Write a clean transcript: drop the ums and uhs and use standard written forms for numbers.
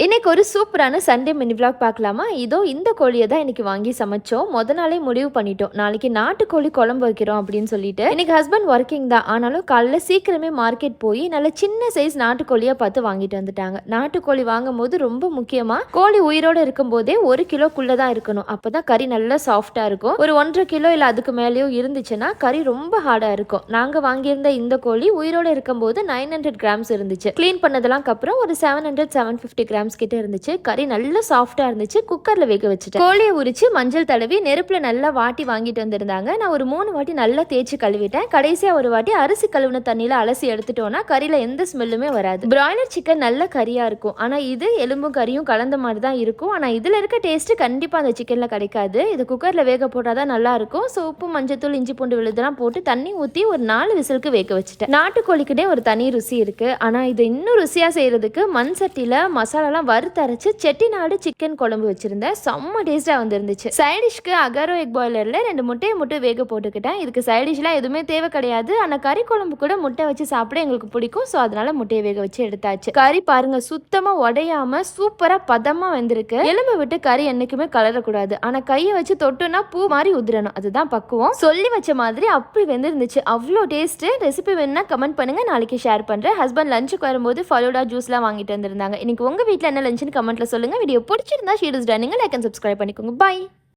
இன்னைக்கு ஒரு சூப்பரான சண்டே மினி விளாக் பார்க்கலாமா? இதோ இந்த கோழியை தான் இன்னைக்கு வாங்கி சமைச்சோம். நாளே முடிவு பண்ணிட்டோம், நாளைக்கு நாட்டுக்கோழி குழம்பு வைக்கிறோம் அப்படின்னு சொல்லிட்டு. இன்னைக்கு ஹஸ்பண்ட் ஒர்க்கிங் தான், ஆனாலும் காலைல சீக்கிரமே மார்க்கெட் போய் நல்ல சின்ன சைஸ் நாட்டுக்கோழியா பார்த்து வாங்கிட்டு வந்துட்டாங்க. நாட்டுக்கோழி வாங்கும் போது ரொம்ப முக்கியமா கோழி உயிரோட இருக்கும் போதே 1 கிலோக்குள்ள தான் இருக்கணும். அப்பதான் கறி நல்லா சாஃப்டா இருக்கும். ஒரு 1.5 கிலோ இல்ல அதுக்கு மேலேயும் இருந்துச்சுன்னா கறி ரொம்ப ஹார்டா இருக்கும். நாங்க வாங்கியிருந்த இந்த கோழி உயிரோட இருக்கும் போது 900 கிராம்ஸ் இருந்துச்சு. கிளீன் பண்ணதெல்லாம் அப்புறம் ஒரு 750 கிராம்ஸ் கிட்ட இருந்துச்சு. கறி நல்லா சாஃப்டா இருந்துச்சு. குக்கர்ல வேக வச்சுட்டேன். கோழியை உரிச்சு மஞ்சள் தடவி நெருப்புல நல்லா வாட்டி வாங்கிட்டு வந்திருந்தாங்க. நான் ஒரு 3 வாட்டி நல்லா தேய்ச்சி கழுவிட்டேன். கடைசியா ஒரு வாட்டி அரிசி கழுவின தண்ணியில அலசி எடுத்துட்டோம்னா கறியில எந்த ஸ்மெல்லுமே வராது. பிராய்லர் சிக்கன் நல்ல கறியா இருக்கும், ஆனா இது எலும்பும் கறியும் கலந்த மாதிரி தான் இருக்கும். ஆனா இதுல இருக்க டேஸ்ட் கண்டிப்பா அந்த சிக்கன்ல கிடைக்காது. இது குக்கர்ல வேக போட்டாதான் நல்லா இருக்கும். உப்பு, மஞ்சத்தூள், இஞ்சி பூண்டு விழுதெல்லாம் போட்டு தண்ணி ஊத்தி ஒரு 4 விசிலுக்கு வேக வச்சுட்டேன். நாட்டுக்கோழிக்கிட்டே ஒரு தனி ருசி இருக்கு. ஆனா இது இன்னும் ருசியா செய்யறதுக்கு மண் சட்டியில மசாலா வறுத்தரைச்சு செட்டிநாடு சிக்கன் குழம்பு வச்சிருந்தேன். செம்ம டேஸ்டா வந்துருந்துச்சு. சைடிஷ்க்கு அகாரோ எக் பாய்லர்ல 2 முட்டையை மட்டும் வேக போட்டுக்கிட்டேன். இதுக்கு சைடிஷ்லாம் எதுவுமே தேவை கிடையாது. ஆனா கறி குழம்பு கூட முட்டை வச்சு சாப்பிட எங்களுக்கு பிடிக்கும். ஸோ அதனால முட்டையை வேக வச்சு எடுத்தாச்சு. கறி பாருங்க, சுத்தமா உடையாம சூப்பரா பதமா வந்திருக்கு. எலும்பு விட்டு கறி என்னைக்குமே கலரக்கூடாது. ஆனா கையை வச்சு தொட்டுனா பூ மாதிரி உதிரணும், அதுதான் பக்குவம். சொல்லி வச்ச மாதிரி அப்படி வெந்திருந்துச்சு. அவ்வளோ டேஸ்ட். ரெசிபி வேணும்னா கமெண்ட் பண்ணுங்க, நாளைக்கு ஷேர் பண்றேன். ஹஸ்பண்ட் லஞ்சுக்கு வரும்போது ஃபலூடா ஜூஸ்லாம் வாங்கிட்டு வந்திருந்தாங்க. இன்னைக்கு உங்க வீட்டில் என்ன லஞ்சுன்னு கமெண்ட்ல சொல்லுங்க. வீடியோ பிடிச்சிருந்தா sheet is done. Like and subscribe பண்ணிக்கோங்க. பை.